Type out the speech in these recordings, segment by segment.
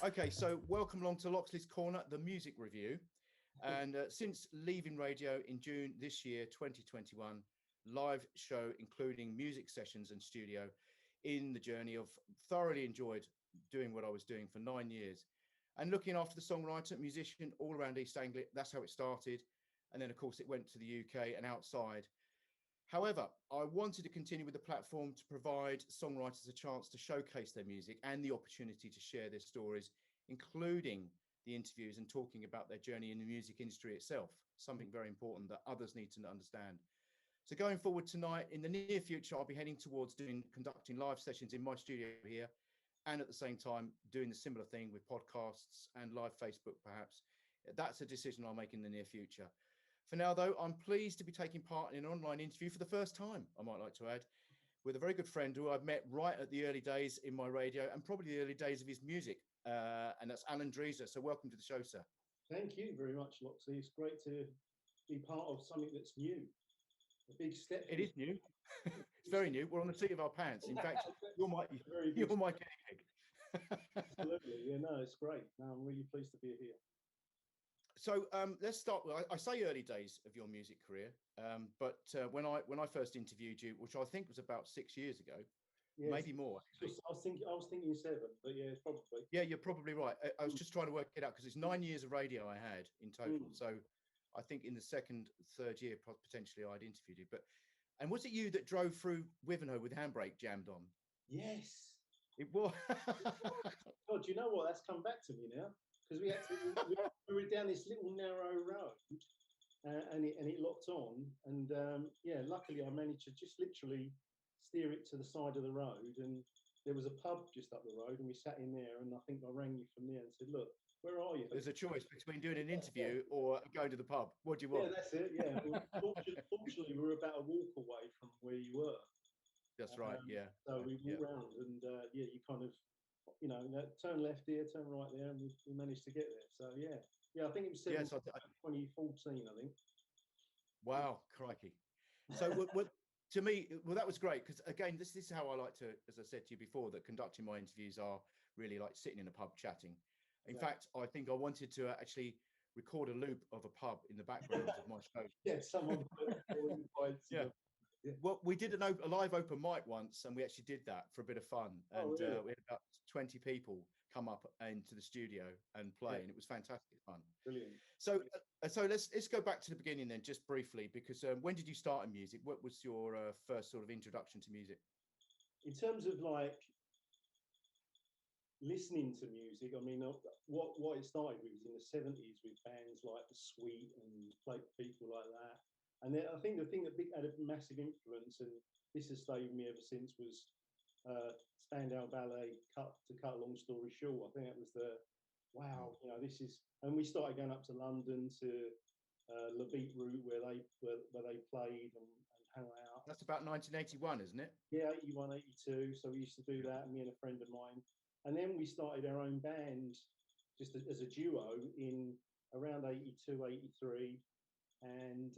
Okay, so welcome along to Loxley's Corner, the music review. And since leaving radio in June this year, 2021, live show including music sessions and studio in the journey of thoroughly enjoyed doing what I was doing for 9 years and looking after the songwriter, musician all around East Anglia. That's how it started. And then, of course, it went to the UK and outside. However, I wanted to continue with the platform to provide songwriters a chance to showcase their music and the opportunity to share their stories, including the interviews and talking about their journey in the music industry itself, something very important that others need to understand. So going forward tonight, in the near future, I'll be heading towards conducting live sessions in my studio here, and at the same time, doing the similar thing with podcasts and live Facebook, perhaps. That's a decision I'll make in the near future. For now, though, I'm pleased to be taking part in an online interview for the first time, I might like to add, with a very good friend who I've met right at the early days in my radio and probably the early days of his music, and that's Alan Dreezer. So welcome to the show, sir. Thank you very much, Loxley. It's great to be part of something that's new. A big step. It is new. It's very new. We're on the seat of our pants. In fact, you're my guinea pig. Absolutely. Yeah, no, it's great. No, I'm really pleased to be here. So let's start with, I say early days of your music career, but when I first interviewed you, which I think was about 6 years ago, yes, maybe more. I was thinking 7, but yeah, it's probably. Yeah, you're probably right. I was just trying to work it out because it's 9 years of radio I had in total. So I think in the second, third year, potentially I'd interviewed you. And was it you that drove through Wivenhoe with handbrake jammed on? Yes. It was. God, do you know what? That's come back to me now. Because we were down this little narrow road, and it locked on, and yeah, luckily I managed to just literally steer it to the side of the road, and there was a pub just up the road, and we sat in there, and I think I rang you from there and said, "Look, where are you?" There's a choice between doing an interview or going to the pub. What do you want? Yeah, that's it. Yeah, well, fortunately, we were about a walk away from where you were. That's right. Yeah. So we walked round, and yeah, you kind of, you know, turn left here, turn right there, and we managed to get there. So yeah, I think it was 2014, I think. Wow, crikey! So to me, well, that was great because again, this is how I like to, as I said to you before, that conducting my interviews are really like sitting in a pub chatting. In fact, I think I wanted to actually record a loop of a pub in the background of my show. Yeah, someone. Yeah. Yeah. Well, we did a live open mic once, and we actually did that for a bit of fun. And really? We had about 20 people come up into the studio and play, and it was fantastic fun. Brilliant. So let's go back to the beginning then, just briefly, because when did you start in music? What was your first sort of introduction to music? In terms of like listening to music, I mean, what it started with was in the 70s with bands like The Sweet and people like that. And then I think the thing that had a massive influence, and this has stayed with me ever since, was Spandau Ballet. To cut a long story short, I think that was wow, you know, this is, and we started going up to London to La Beat Route where they played and hung out. That's about 1981, isn't it? Yeah, 81, 82. So we used to do that, me and a friend of mine, and then we started our own band just as a duo in around 82, 83. And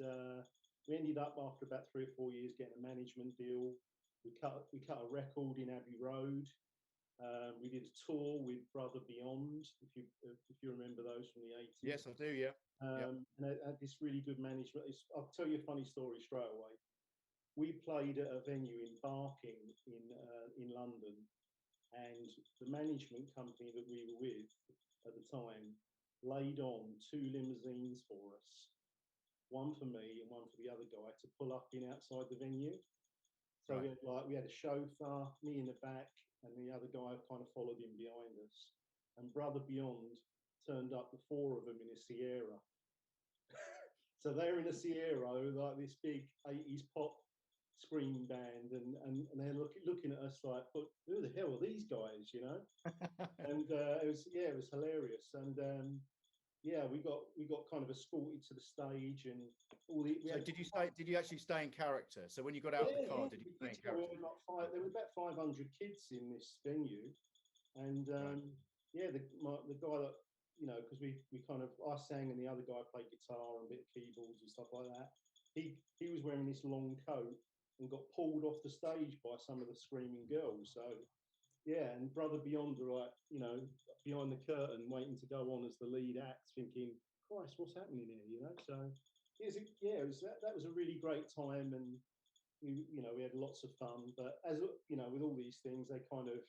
we ended up after about 3 or 4 years getting a management deal. We cut a record in Abbey Road. We did a tour with Brother Beyond, if you remember those from the 80s. Yes, I do. Yeah. And I had this really good management. I'll tell you a funny story straight away. We played at a venue in Barking in London, and the management company that we were with at the time laid on 2 limousines for us. One for me and one for the other guy to pull up in outside the venue. So we had a chauffeur, me in the back, and the other guy kind of followed him behind us. And Brother Beyond turned up, the 4 of them in a Sierra. So they're in a Sierra, like this big 80s pop scream band, and they're looking at us like, who the hell are these guys, you know? And it was hilarious. And yeah, we got kind of escorted to the stage, and all the. Did you actually stay in character? So when you got out of the car, did you stay in character? There were about 500 kids in this venue, and yeah, the guy that, you know, because I sang and the other guy played guitar and a bit of keyboards and stuff like that. He was wearing this long coat and got pulled off the stage by some of the screaming girls. So yeah, and Brother Beyond are like, behind the curtain, waiting to go on as the lead act, thinking, Christ, what's happening here? So that was a really great time, and we had lots of fun. But as with all these things, they kind of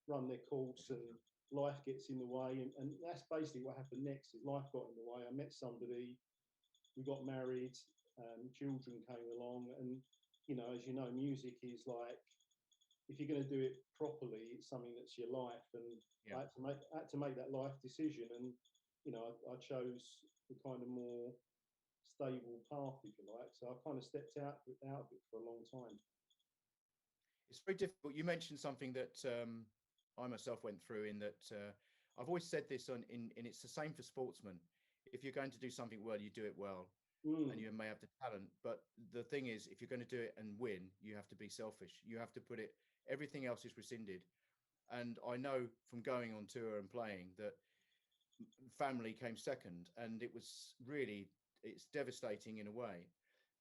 run their course, and life gets in the way, and that's basically what happened next. Is life got in the way. I met somebody, we got married, children came along, and as you know, music is like, if you're going to do it properly, it's something that's your life. And Yeah. I had to make that life decision, and I chose the kind of more stable path, if you like. So I kind of stepped out of it for a long time. It's very difficult. You mentioned something that I myself went through, in that I've always said this and it's the same for sportsmen. If you're going to do something well, you do it well, and you may have the talent. But the thing is, if you're going to do it and win, you have to be selfish. You have to put it, everything else is rescinded. And I know from going on tour and playing that family came second, and it's devastating in a way.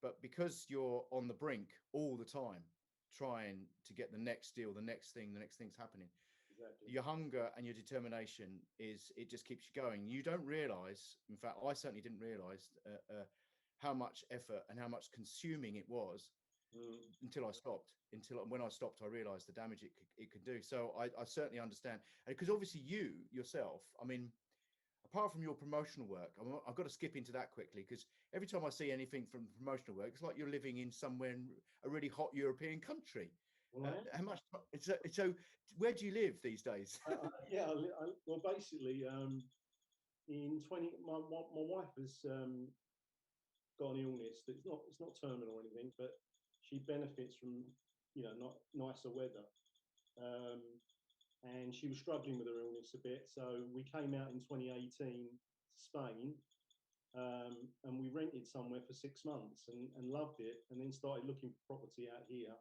But because you're on the brink all the time, trying to get the next deal, the next thing's happening. Exactly. Your hunger and your determination it just keeps you going. You don't realize, in fact, I certainly didn't realize how much effort and how much consuming it was until I stopped. Until when I stopped, I realized the damage it could do. So I certainly understand. Because obviously you yourself, I mean, apart from your promotional work, I've got to skip into that quickly, because every time I see anything from promotional work, it's like you're living in somewhere in a really hot European country. How much? So, where do you live these days? Well, basically, in 20, my wife has got an illness that's not terminal or anything, but she benefits from not nicer weather. And she was struggling with her illness a bit. So we came out in 2018 to Spain, and we rented somewhere for 6 months and loved it, and then started looking for property out here.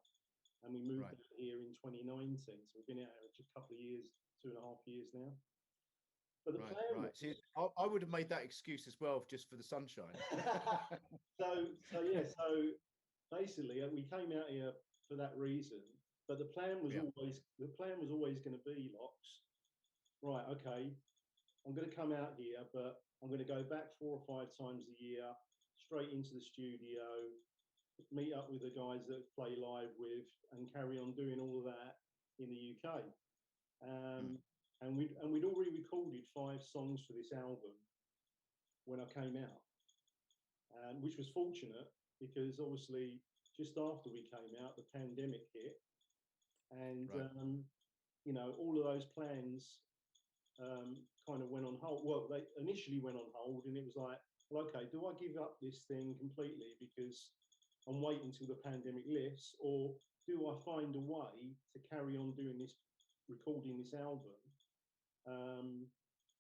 And we moved out here in 2019. So we've been out here just a couple of years, 2.5 years now. But the plan See, I would have made that excuse as well, just for the sunshine. So basically, we came out here for that reason. But the plan was always going to be, Lox, right, okay, I'm going to come out here, but I'm going to go back 4 or 5 times a year, straight into the studio, meet up with the guys that play live with, and carry on doing all of that in the UK. And we'd already recorded 5 songs for this album when I came out, which was fortunate, because obviously just after we came out, the pandemic hit. And all of those plans kind of went on hold. Well, they initially went on hold, and it was like, well, okay, do I give up this thing completely because I'm waiting until the pandemic lifts, or do I find a way to carry on doing this, recording this album?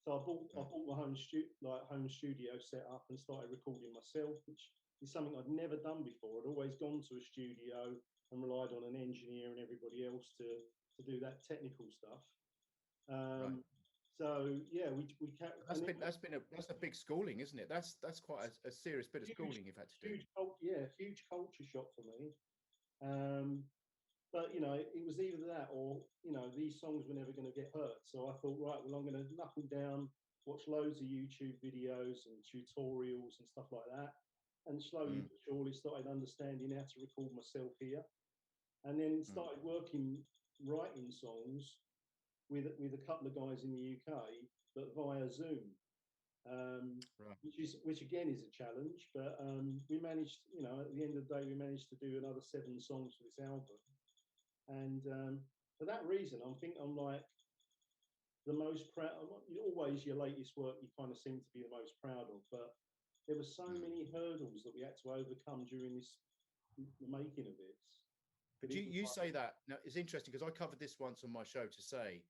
So I bought my home studio set up and started recording myself, which is something I'd never done before. I'd always gone to a studio and relied on an engineer and everybody else to do that technical stuff. So yeah, we that's a big schooling, isn't it? That's quite a serious bit of schooling you've had to do. Huge culture shock for me. But it was either that or these songs were never going to get heard. So I thought, right, well, I'm going to knuckle down, watch loads of YouTube videos and tutorials and stuff like that, and slowly but surely started understanding how to record myself here, and then started writing songs with a couple of guys in the UK, but via Zoom, which again is a challenge. But we managed, at the end of the day, we managed to do another 7 songs for this album, and for that reason, I'm like the most proud. Always your latest work, you kind of seem to be the most proud of, but there were so many hurdles that we had to overcome during the making of this. But you say that now, it's interesting, because I covered this once on my show to say,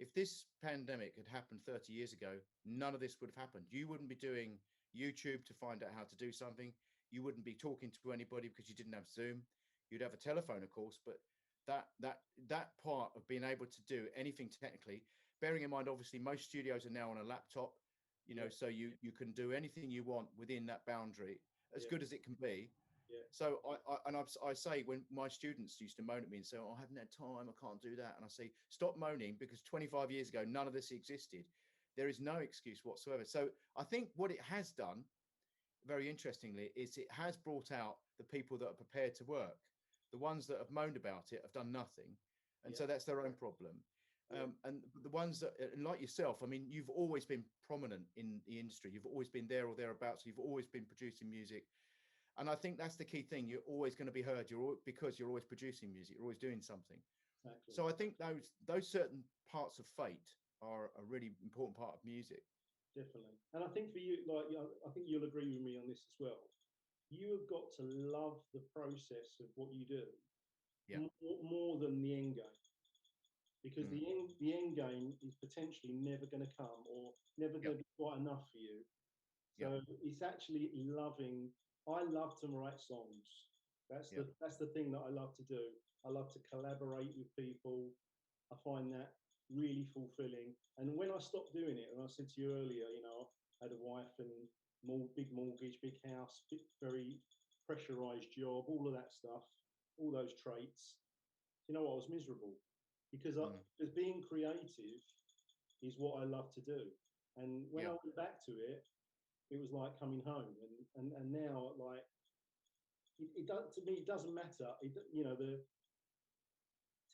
if this pandemic had happened 30 years ago, none of this would have happened. You wouldn't be doing YouTube to find out how to do something. You wouldn't be talking to anybody because you didn't have Zoom. You'd have a telephone, of course, but that part of being able to do anything technically, bearing in mind, obviously, most studios are now on a laptop, so you can do anything you want within that boundary, as good as it can be. yeah, So I say when my students used to moan at me and say, "Oh, I haven't had time, I can't do that," and I say, "Stop moaning, because 25 years ago none of this existed. There is no excuse whatsoever." So I think what it has done, very interestingly, is it has brought out the people that are prepared to work. The ones that have moaned about it have done nothing, and yeah, so that's their own problem. yeah, And the ones that, and like yourself, I mean, you've always been prominent in the industry. You've always been there or thereabouts. You've always been producing music, and I think that's the key thing. You're always going to be heard. Because you're always producing music. You're always doing something. exactly. So I think those certain parts of fate are a really important part of music. Definitely. And I think for you, like, I think you'll agree with me on this as well. You have got to love the process of what you do Yeah. more than the end game, because Mm. the end game is potentially never going to come, or never Yeah. going to be quite enough for you. Yeah. So it's actually loving. I love to write songs. Yeah. That's the thing that I love to do. I love to collaborate with people. I find that really fulfilling. And when I stopped doing it, and I said to you earlier, I had a wife and big mortgage, big house, very pressurized job, all of that stuff, all those traits. You know what? I was miserable, because Mm. because being creative is what I love to do. And when Yeah. I went back to it, it was like coming home. And now, like, it does, to me, it doesn't matter. The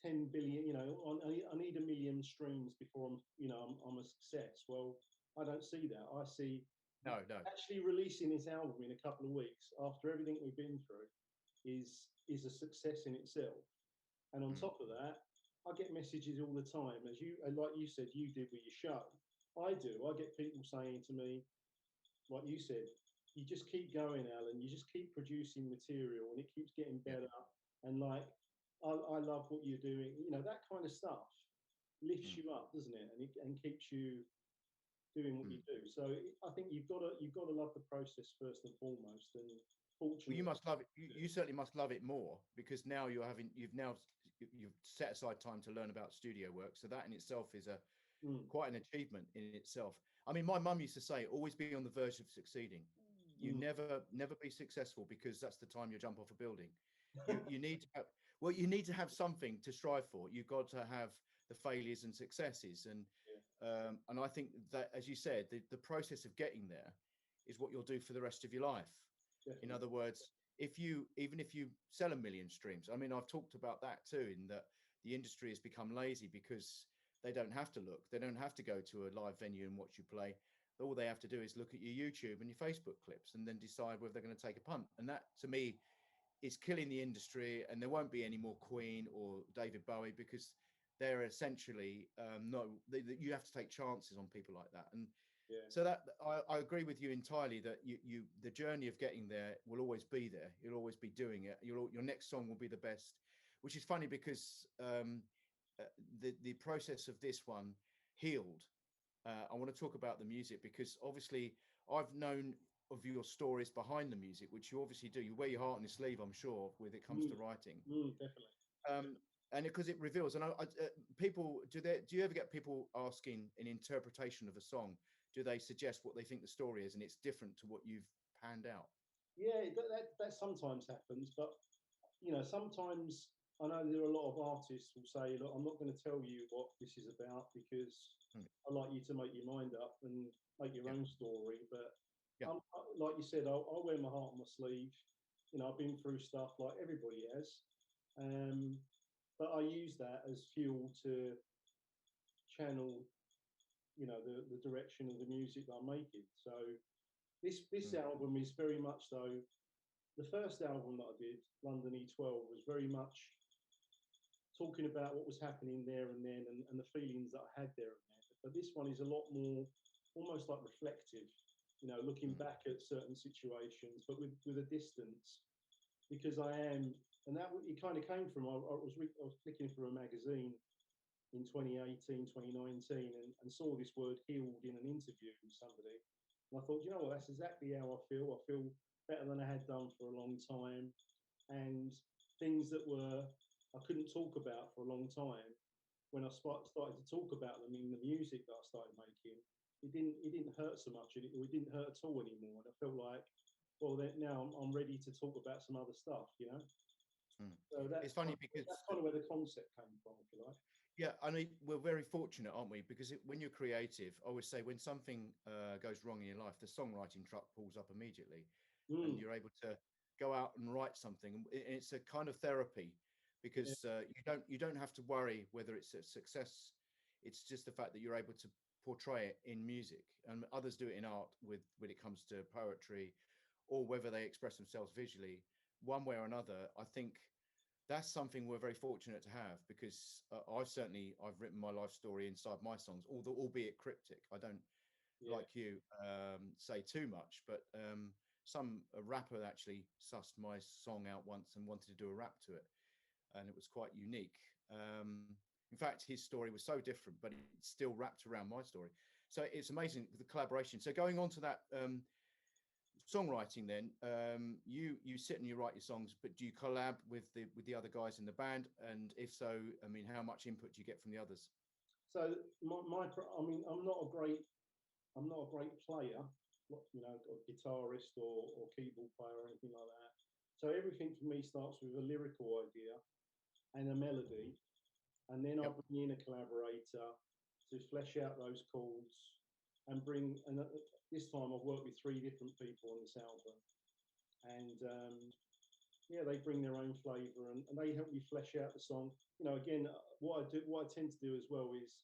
10 billion, I need a million streams before I'm a success. Well, I don't see that. I see No. No. actually releasing this album in a couple of weeks after everything we've been through is a success in itself. And on Mm. top of that, I get messages all the time, like you said, you did with your show. I do. I get people saying to me, like you said, you just keep going, Alan. You just keep producing material, and it keeps getting Yeah. better. And like, I love what you're doing. That kind of stuff lifts Mm. you up, doesn't it? And keeps you doing what Mm. you do. So I think you've got to love the process first and foremost. And Well, you fortunately, must love it. You certainly must love it more, because now you've set aside time to learn about studio work. So that in itself is a mm, quite an achievement in itself. I mean, my mum used to say, always be on the verge of succeeding. You mm, never be successful, because that's the time you jump off a building. You need to have, well, you need to have something to strive for. You've got to have the failures and successes, yeah, and I think that, as you said, the process of getting there is what you'll do for the rest of your life. In definitely. other words, even if you sell a million streams, I mean, I've talked about that too, in that the industry has become lazy because they don't have to look, they don't have to go to a live venue and watch you play. All they have to do is look at your YouTube and your Facebook clips, and then decide whether they're going to take a punt. And that, to me, is killing the industry. And there won't be any more Queen or David Bowie, because they're essentially no. You have to take chances on people like that. And Yeah, so that I agree with you entirely, that you the journey of getting there will always be there. You'll always be doing it. Your next song will be the best, which is funny, because the process of this one healed. I want to talk about the music, because obviously I've known of your stories behind the music, which you obviously do. You wear your heart on your sleeve, I'm sure, when it comes mm, to writing. definitely. And because it reveals, and people, do you ever get people asking an interpretation of a song? Do they suggest what they think the story is, and it's different to what you've panned out? Yeah, that sometimes happens, but sometimes I know there are a lot of artists who say, look, I'm not going to tell you what this is about, because Mm. I like you to make your mind up and make your Yeah. own story. But Yeah. like you said, I wear my heart on my sleeve. I've been through stuff like everybody has. But I use that as fuel to channel, the direction of the music that I'm making. So this Mm. album is very much though. The first album that I did, London E12, was very much talking about what was happening there and then, and the feelings that I had there and then. But this one is a lot more, almost like reflective, looking Mm. back at certain situations, but with a distance, because and that it kind of came from, I was flicking through a magazine in 2018, 2019, and saw this word healed in an interview with somebody. And I thought, you know what, that's exactly how I feel. I feel better than I had done for a long time. And things that I couldn't talk about for a long time, when I started to talk about them in the music that I started making, it didn't hurt so much, or it didn't hurt at all anymore. And I felt like well, then now I'm ready to talk about some other stuff, you know. Mm. So It's funny because that's kind of where the concept came from, if you like. yeah, I mean, we're very fortunate, aren't we? Because when you're creative, I always say when something goes wrong in your life, the songwriting truck pulls up immediately, and Mm, you're able to go out and write something. And it's a kind of therapy yeah, because you don't have to worry whether it's a success. It's just the fact that you're able to portray it in music, and others do it in art with when it comes to poetry, or whether they express themselves visually. One way or another, I think that's something we're very fortunate to have because I've written my life story inside my songs, although albeit cryptic. I don't yeah, like you say too much, but some a rapper actually sussed my song out once and wanted to do a rap to it, and it was quite unique. In fact, his story was so different, but it still wrapped around my story. So it's amazing the collaboration. So going on to that songwriting, then you sit and you write your songs, but do you collab with the other guys in the band? And if so, I mean, how much input do you get from the others? so I mean, I'm not a great player, you know, a guitarist or keyboard player or anything like that. So everything for me starts with a lyrical idea and a melody, and then I Yep. bring in a collaborator to flesh out those chords and bring. And this time I've worked with three different people on this album, and yeah, they bring their own flavour and they help me flesh out the song. You know, again, what I tend to do as well is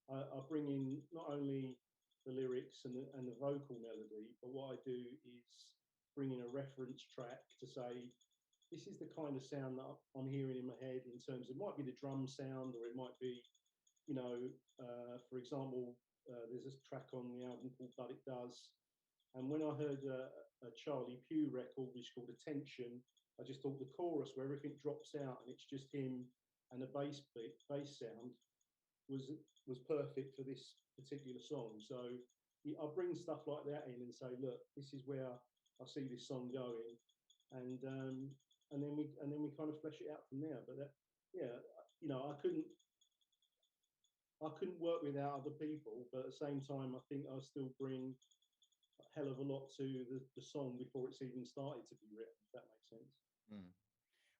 I bring in not only the lyrics and and the vocal melody, but what I do is bring in a reference track to say this is the kind of sound that I'm hearing in my head. In terms, it might be the drum sound, or it might be, you know, for example, there's this track on the album called "But It Does," and when I heard a Charlie Puth record which is called "Attention," I just thought the chorus where everything drops out and it's just him and a bass sound was was perfect for this particular song. So I bring stuff like that in and say, look, this is where I see this song going, and and then we kind of flesh it out from there. But that, yeah, you know, I couldn't work without other people, but at the same time, I think I still bring a hell of a lot to the song before it's even started to be written. If that makes sense. Mm.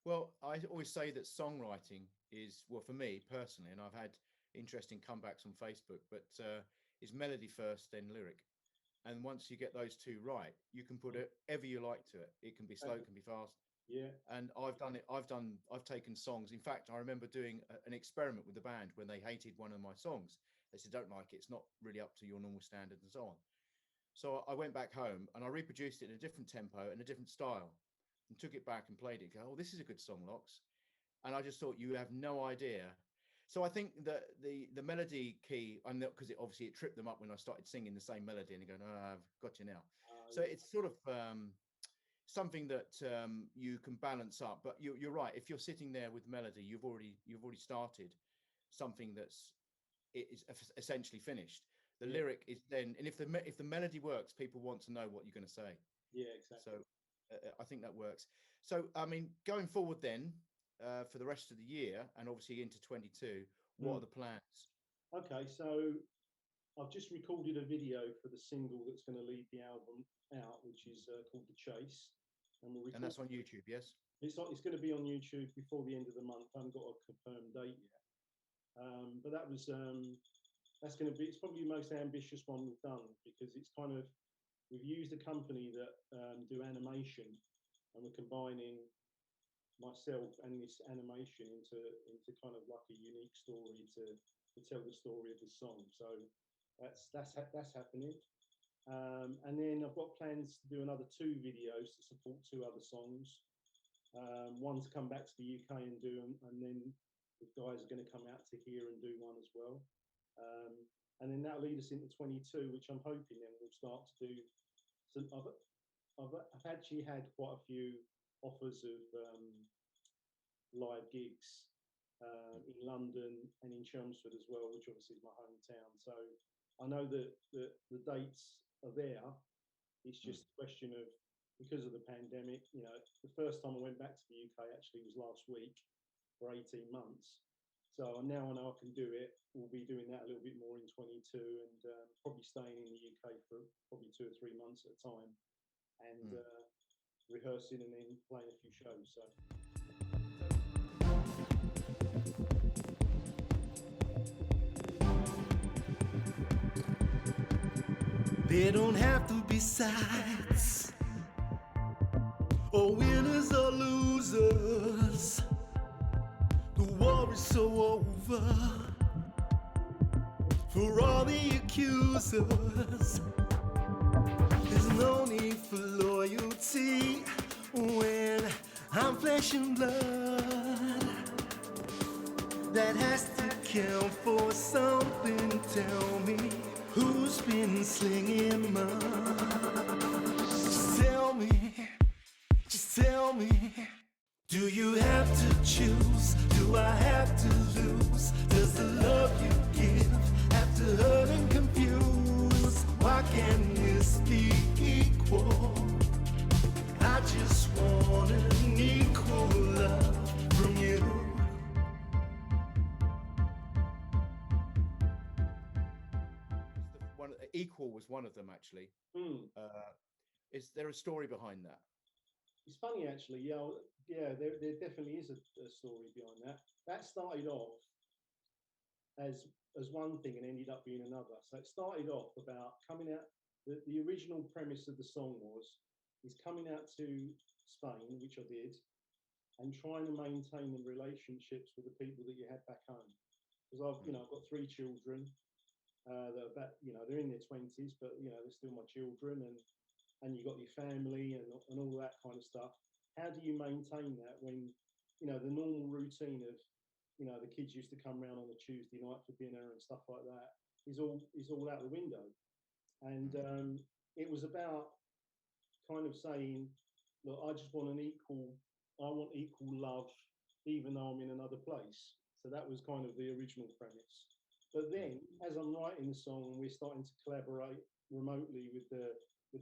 Well, I always say that songwriting is, well, for me personally, and I've had interesting comebacks on Facebook, but is melody first, then lyric. And once you get those two right, you can put it ever you like to it. It can be slow, it can be fast. Yeah, And I've done it. I've taken songs. In fact, I remember doing an experiment with the band when they hated one of my songs. They said, don't like it. It's not really up to your normal standard and so on. So I went back home and I reproduced it in a different tempo and a different style and took it back and played it. Go, oh, this is a good song, Lox. And I just thought you have no idea. So I think that the melody key, I'm not, because it obviously it tripped them up when I started singing the same melody and they're going, oh, I've got you now. So yeah, it's sort of something that you can balance up. But you're right. If you're sitting there with melody, you've already started something that's it is essentially finished. The yeah, lyric is then, and if the melody works, people want to know what you're going to say. yeah, So exactly. I think that works. So I mean, going forward then for the rest of the year and obviously into 22, what Mm. are the plans? Okay, so I've just recorded a video for the single that's going to lead the album out, which is called "The Chase," and we're And recording. that's on YouTube, yes? It's going to be on YouTube before the end of the month. I haven't got a confirmed date yet, but that's going to be. It's probably the most ambitious one we've done because it's kind of we've used a company that do animation, and we're combining myself and this animation into kind of like a unique story to tell the story of the song. So that's happening. And then I've got plans to do another two videos to support two other songs. One to come back to the UK and do, and then the guys are going to come out to here and do one as well. Um, and then that'll lead us into 22, which I'm hoping then we'll start to do. Some, I've actually had quite a few offers of live gigs in London and in Chelmsford as well, which obviously is my hometown. So I know that the dates are there. It's Mm. just a question of because of the pandemic. You know, the first time I went back to the UK actually was last week for 18 months. So now I know I can do it. We'll be doing that a little bit more in 22 and probably staying in the UK for probably 2 or 3 months at a time. and rehearsing and then playing a few shows. So. There don't have to be sides, or winners or losers. The war is so over for all the accusers. There's no need for loyalty when I'm flesh and blood. That has to count for something. Tell me, who's been slinging mud? Just tell me, do you have to choose? Do I have to lose? Does the love you give have to hurt and confuse? Why can't this be equal? I just want an equal love from you. Equal was one of them, actually. Is there a story behind that? It's funny, actually. Yeah, there definitely is a story behind that. That started off as one thing and ended up being another. So it started off about coming out. The original premise of the song is coming out to Spain, which I did, and trying to maintain the relationships with the people that you had back home. Because I've got 3 children. They're about, they're in their 20s, but they're still my children, and you got your family and all that kind of stuff. How do you maintain that when the normal routine of the kids used to come round on a Tuesday night for dinner and stuff like that is all out the window? And it was about kind of saying, look, I want equal love, even though I'm in another place. So that was kind of the original premise. But then, as I'm writing the song and we're starting to collaborate remotely with the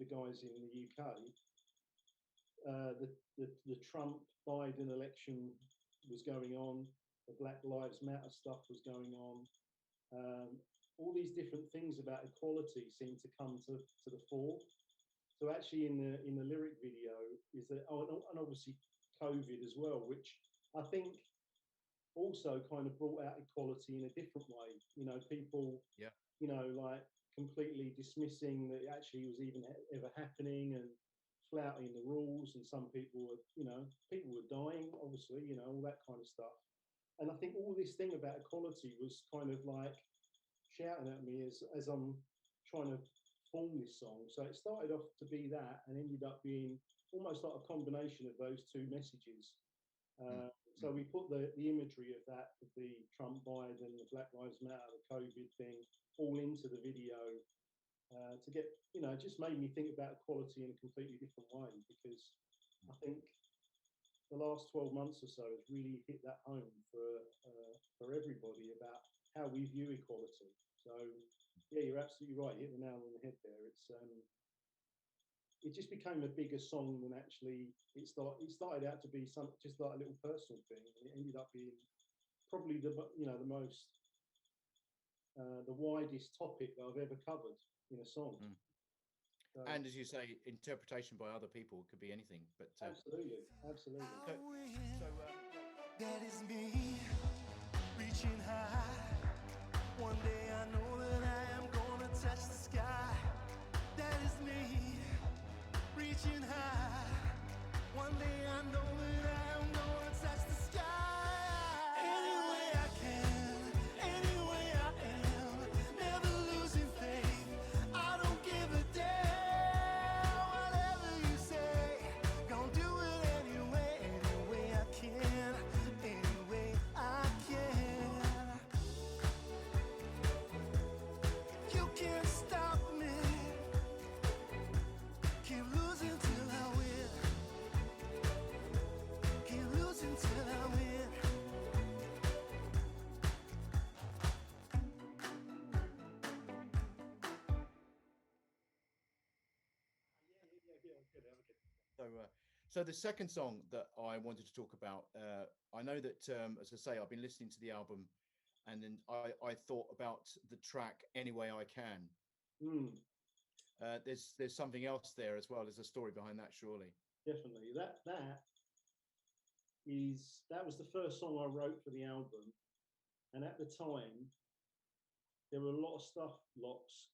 guys in the UK, the Trump-Biden election was going on, the Black Lives Matter stuff was going on. All these different things about equality seemed to come to the fore. So actually, in the lyric video is that, and obviously COVID as well, which I think also kind of brought out equality in a different way. People, like completely dismissing that it actually was even ever happening and flouting the rules. And some people were, people were dying, obviously, all that kind of stuff. And I think all this thing about equality was kind of like shouting at me as I'm trying to form this song. So it started off to be that and ended up being almost like a combination of those 2 messages. So we put the imagery of that, of the Trump Biden, the Black Lives Matter, the COVID thing, all into the video to get, it just made me think about equality in a completely different way, because I think the last 12 months or so has really hit that home for everybody about how we view equality. So yeah, you're absolutely right. You hit the nail on the head there. It just became a bigger song than actually it started out to be just like a little personal thing, and it ended up being probably the most the widest topic that I've ever covered in a song. So, and as you say, interpretation by other people could be anything. But absolutely. That is me reaching high. One day I know that I am gonna touch the sky. That is me reaching high. One day I know that I am gonna touch the sky. Any way I can, any way I am, never losing faith. I don't give a damn. Whatever you say, gonna do it anyway, any way I can, any way I can. You can't stop me. Keep losing till I win. Keep losing till I win. So the second song that I wanted to talk about, I know that, as I say, I've been listening to the album, and then I thought about the track "Any Way I Can." there's something else there as well. There's a story behind that, surely. Definitely. That was the first song I wrote for the album, and at the time there were a lot of stuff, lots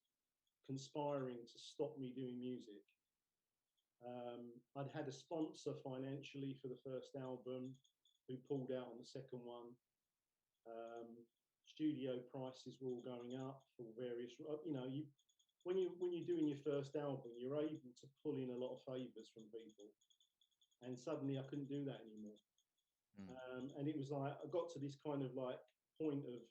conspiring to stop me doing music. I'd had a sponsor financially for the first album, who pulled out on the second one. Studio prices were all going up for various, when you're doing your first album, you're able to pull in a lot of favors from people, and suddenly I couldn't do that anymore. And it was like I got to this kind of like point of,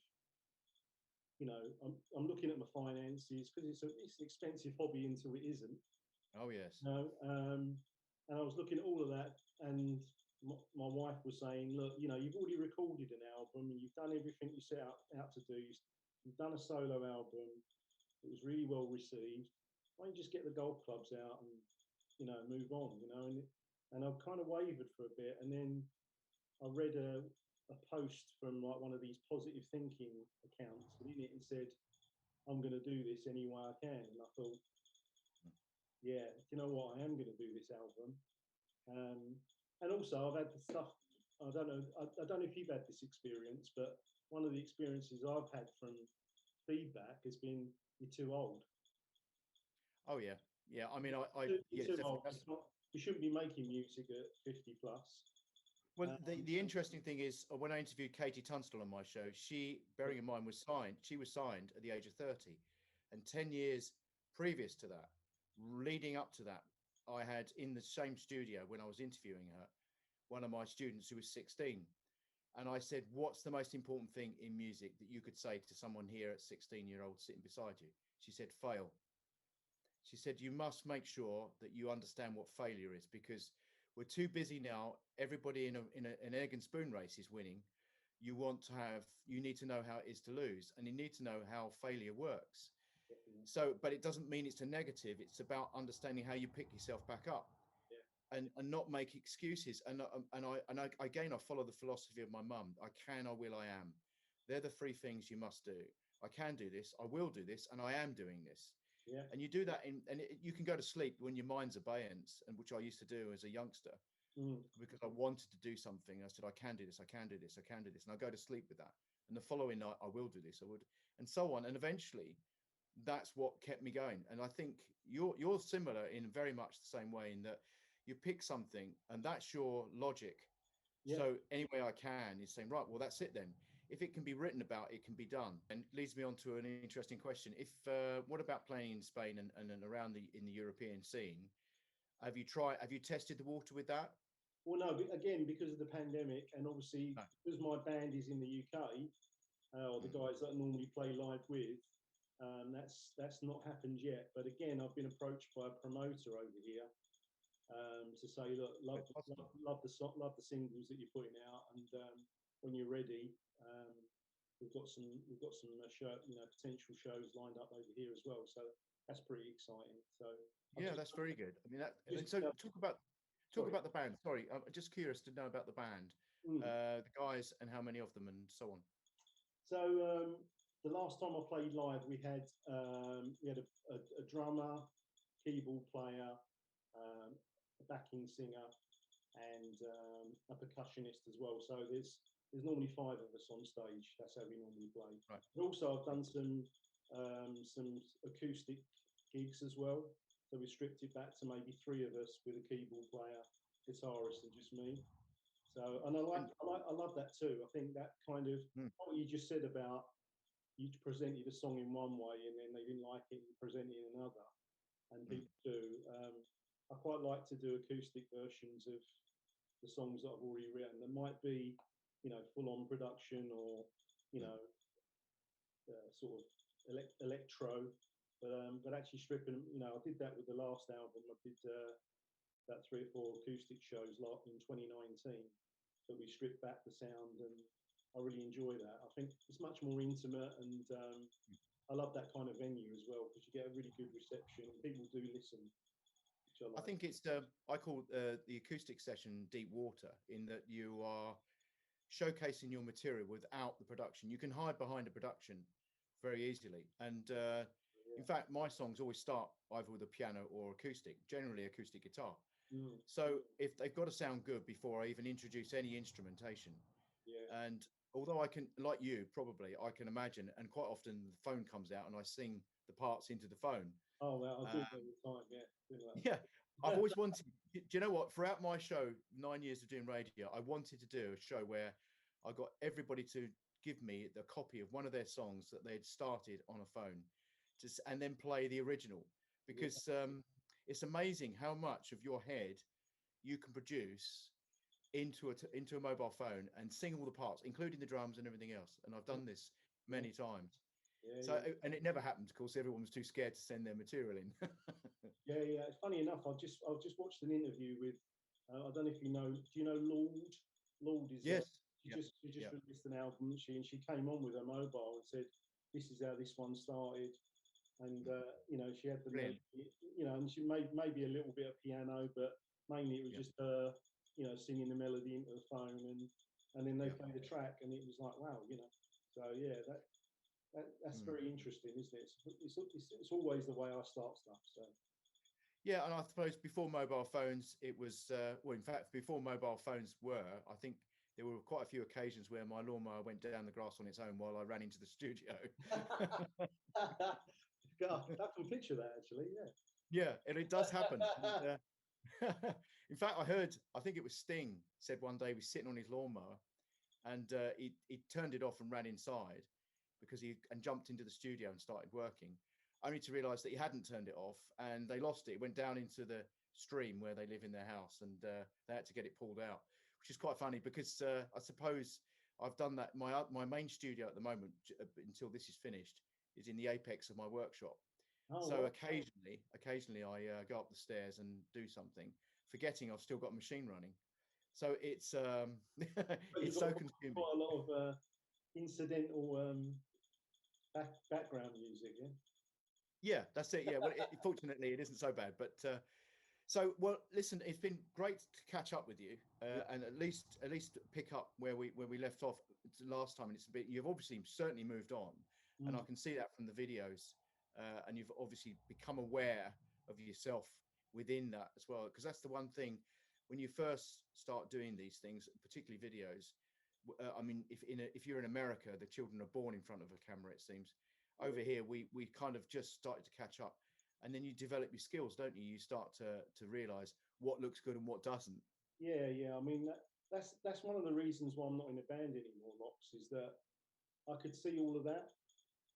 I'm looking at my finances, because it's an expensive hobby until it isn't. Oh yes. And I was looking at all of that, and my wife was saying, look, you've already recorded an album and you've done everything you set out to do. You've done a solo album. It was really well received. Why don't you just get the golf clubs out and, move on, and I kind of wavered for a bit. And then I read a post from like one of these positive thinking accounts, and in it said, I'm going to do this any way I can. And I thought, yeah, you know what? I am going to do this album. And also, I've had the stuff. I don't know if you've had this experience, but one of the experiences I've had from feedback has been, you're too old. Oh yeah, yeah. I mean, You're yes, too old. You shouldn't be making music at 50 plus. Well, the interesting thing is, when I interviewed Katie Tunstall on my show, she, bearing in mind, she was signed at the age of 30, and 10 years previous to that, leading up to that, I had in the same studio when I was interviewing her, one of my students who was 16. And I said, what's the most important thing in music that you could say to someone here at 16-year-old sitting beside you? She said, fail. She said, you must make sure that you understand what failure is, because we're too busy now. Everybody in an egg and spoon race is winning. You need to know how it is to lose, and you need to know how failure works. So, but it doesn't mean it's a negative. It's about understanding how you pick yourself back up, and not make excuses. And again, I follow the philosophy of my mum. I can, I will, I am. They're the three things you must do. I can do this, I will do this, and I am doing this. Yeah. And you do that you can go to sleep when your mind's abeyance, and which I used to do as a youngster, because I wanted to do something. I said, I can do this, I can do this, I can do this. And I go to sleep with that. And the following night, I will do this, I would, and so on. And eventually that's what kept me going. And I think you're similar in very much the same way, in that you pick something and that's your logic. So any way I can is saying, right, well, that's it then. If it can be written about, it can be done. And leads me on to an interesting question. What about playing in Spain and around in the European scene? Have you tested the water with that? Well, no, again, because of the pandemic, and obviously because my band is in the UK, or the guys that I normally play live with, that's not happened yet. But again, I've been approached by a promoter over here to say, look, love the singles that you're putting out, and when you're ready, we've got some potential shows lined up over here as well. So that's pretty exciting. So yeah, that's very good. I mean, so talk about the band. Sorry, I'm just curious to know about the band, the guys, and how many of them, and so on. So the last time I played live, we had a drummer, keyboard player, a backing singer, and a percussionist as well. So there's normally 5 of us on stage. That's how we normally play. Right. But also I've done some acoustic gigs as well. So we stripped it back to maybe 3 of us with a keyboard player, guitarist, and just me. So, and I love that too. I think that kind of what you just said about, you presented a song in one way and then they didn't like it, you present it in another, and people do. I quite like to do acoustic versions of the songs that I've already written. There might be, full-on production, or sort of electro, but actually stripping. I did that with the last album. I did about 3 or 4 acoustic shows in 2019, that we stripped back the sound, and I really enjoy that. I think it's much more intimate, and I love that kind of venue as well, because you get a really good reception and people do listen. I think it's I call the acoustic session deep water, in that you are showcasing your material without the production. You can hide behind a production very easily, and In fact, my songs always start either with a piano or acoustic, generally acoustic guitar. So if they've got to sound good before I even introduce any instrumentation. yeah. And although I can, like you, probably, I can imagine, and quite often the phone comes out and I sing the parts into the phone. Oh, well, I do it Um, all the time. Yeah, do that. yeah, I've always wanted, do you know what? Throughout my show, 9 years of doing radio, I wanted to do a show where I got everybody to give me the copy of one of their songs that they'd started on a phone, just and then play the original, Yeah, because it's amazing how much of your head you can produce into a mobile phone and sing all the parts, including the drums and everything else. And I've done this yeah, many times. yeah, So, yeah. and it never happened. Of course, everyone was too scared to send their material in. Yeah, yeah. Funny enough, I've just watched an interview with I don't know if you know. Do you know Lord? Lord is Yes. she Yeah. just Yeah. released an album. She came on with her mobile and said, "This is how this one started." And she had the Brilliant. melody, and she made maybe a little bit of piano, but mainly it was Yeah. just her, singing the melody into the phone, and then they Yeah. played the track, and it was like, wow. So yeah, that's Mm. very interesting, isn't it? It's always the way I start stuff. So Yeah, and I suppose before mobile phones, it was well, in fact, before mobile phones were, I think there were quite a few occasions where my lawnmower went down the grass on its own while I ran into the studio. God, I can picture that actually. Yeah. Yeah, and it does happen. And, in fact, I think it was Sting said one day he was sitting on his lawnmower and he turned it off and ran inside because he and jumped into the studio and started working, only to realize that he hadn't turned it off and they lost it. It went down into the stream where they live in their house and they had to get it pulled out, which is quite funny because I suppose I've done that. My main studio at the moment, until this is finished, is in the apex of my workshop. Oh, So wow. occasionally I go up the stairs and do something, forgetting I've still got a machine running. So it's But you've it's got so consuming. quite a lot of incidental background music. Yeah. Yeah, that's it. Yeah, well, fortunately it isn't so bad. But so well, listen, it's been great to catch up with you Yeah. and at least pick up where we left off last time. And it's a bit you've obviously certainly moved on, and I Mm. can see that from the videos. And you've obviously become aware of yourself within that as well, because that's the one thing when you first start doing these things, particularly videos. I mean, if you're in America, the children are born in front of a camera. It seems over here we kind of just started to catch up, and then you develop your skills, don't you? You start to realize what looks good and what doesn't. Yeah, yeah. I mean, that's one of the reasons why I'm not in a band anymore, Lox, is that I could see all of that.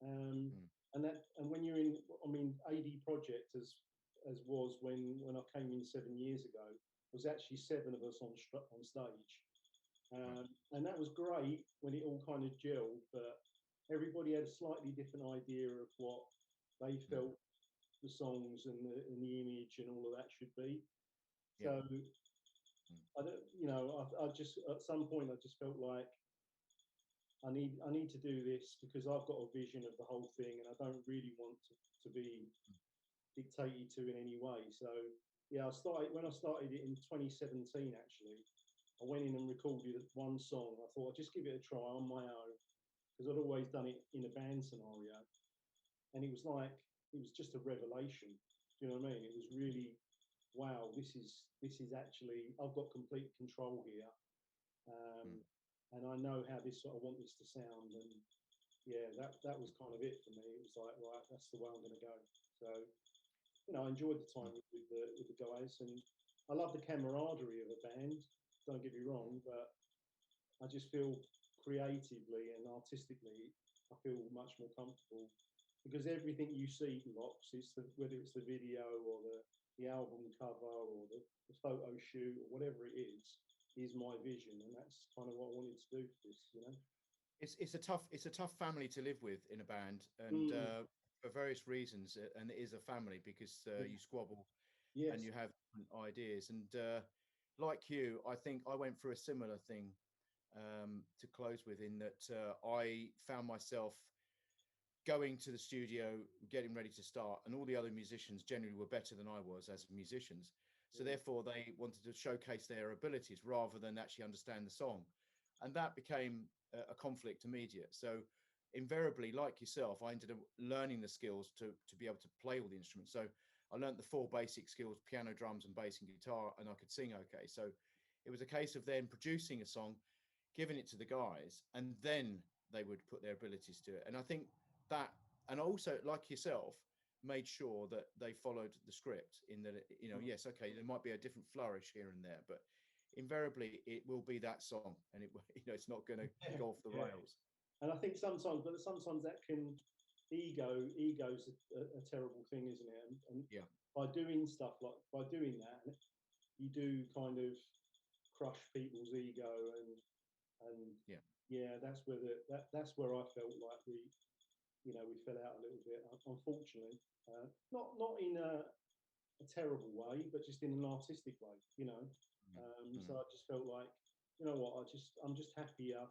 Um, Mm. and when you're in, I mean, AD Project as was when I came in 7 years ago, was actually seven of us on stage, Right. and that was great when it all kind of gelled. But everybody had a slightly different idea of what they Mm. felt the songs and the image and all of that should be. Yeah. So Mm. I don't, I just at some point I just felt like I need to do this because I've got a vision of the whole thing, and I don't really want to be dictated to in any way. So yeah, when I started it in 2017. Actually, I went in and recorded one song. I thought I'd just give it a try on my own because I'd always done it in a band scenario, and it was just a revelation. Do you know what I mean? It was really wow. This is actually I've got complete control here. Mm. And I know how I want this to sound, and yeah, that was kind of it for me. It was like, right, that's the way I'm going to go. So, I enjoyed the time Mm. with the guys, and I love the camaraderie of a band. Don't get me wrong, but I just feel creatively and artistically, I feel much more comfortable because everything you see, Lox, whether it's the video or the album cover or the photo shoot or whatever it is my vision, and that's kind of what I wanted to do for this. It's a tough family to live with in a band, and Mm, for various reasons. And it is a family because yeah. you squabble and Yes. you have different ideas. And like you, I think I went through a similar thing to close with, in that I found myself going to the studio, getting ready to start, and all the other musicians generally were better than I was as musicians. So Yeah. therefore, they wanted to showcase their abilities rather than actually understand the song, and that became a conflict immediate. So invariably, like yourself, I ended up learning the skills to be able to play all the instruments. So I learned the four basic skills: piano, drums, and bass and guitar, and I could sing okay. So it was a case of then producing a song, giving it to the guys, and then they would put their abilities to it. And I think that, and also like yourself, made sure that they followed the script in that, yes, okay, there might be a different flourish here and there, but invariably it will be that song, and it's not going to go off the rails. And I think sometimes that can ego's a terrible thing, isn't it? And Yeah. by doing that, you do kind of crush people's ego, and that's where I felt like we fell out a little bit, unfortunately. Not in a terrible way, but just in an artistic way, So I just felt like, you know what, I'm just happier,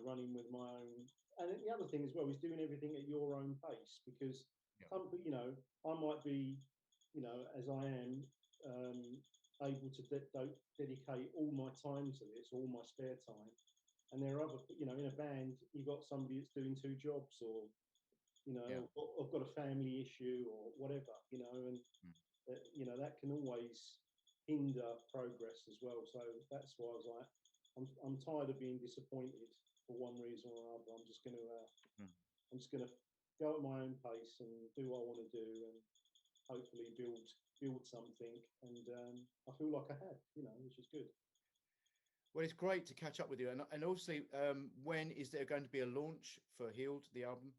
running with my own. And the other thing as well is doing everything at your own pace, because I might be, as I am, able to dedicate all my time to this, all my spare time. And there are other, in a band, you've got somebody that's doing two jobs, or I've got a family issue or whatever, and that can always hinder progress as well. So that's why I was like, I'm tired of being disappointed for one reason or another. I'm just going to go at my own pace and do what I want to do, and hopefully build something. And I feel like I have, which is good. Well, it's great to catch up with you. And obviously, when is there going to be a launch for Healed, the album?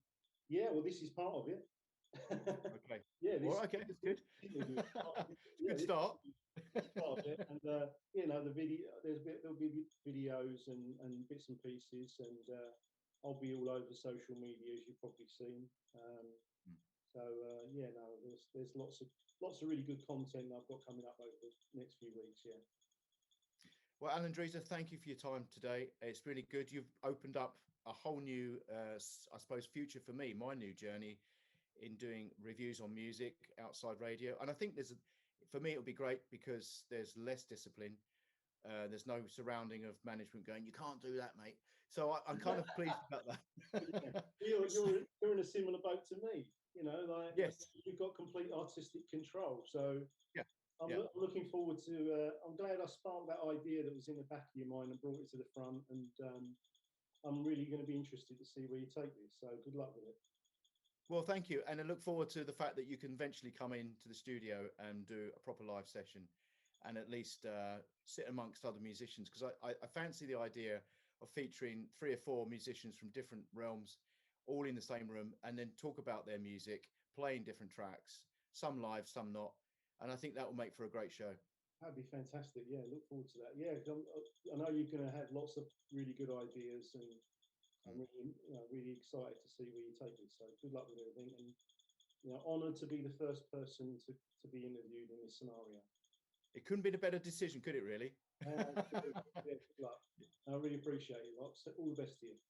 Yeah, well, this is part of it. Okay. Yeah. Okay, that's good. Good start. Part of it. And the video. There'll be videos and bits and pieces, and I'll be all over social media, as you've probably seen. So there's lots of really good content I've got coming up over the next few weeks. Yeah. Well, Alan Dreezer, thank you for your time today. It's really good. You've opened up a whole new, I suppose, future for me, my new journey in doing reviews on music outside radio. And I think for me, it'll be great because there's less discipline. There's no surrounding of management going, you can't do that, mate. So I'm kind of pleased about that. You're in a similar boat to me, like yes, you've got complete artistic control. So yeah. I'm looking forward to. I'm glad I sparked that idea that was in the back of your mind and brought it to the front. And I'm really going to be interested to see where you take this. So good luck with it. Well, thank you. And I look forward to the fact that you can eventually come into the studio and do a proper live session and at least sit amongst other musicians. Because I fancy the idea of featuring 3 or 4 musicians from different realms, all in the same room, and then talk about their music, playing different tracks, some live, some not. And I think that will make for a great show. That'd be fantastic. Yeah, look forward to that. Yeah, I know you're going to have lots of really good ideas, and I'm really excited to see where you take it. So good luck with everything, and honoured to be the first person to be interviewed in this scenario. It couldn't be a better decision, could it really? Yeah, good luck. I really appreciate it, Lox. All the best to you.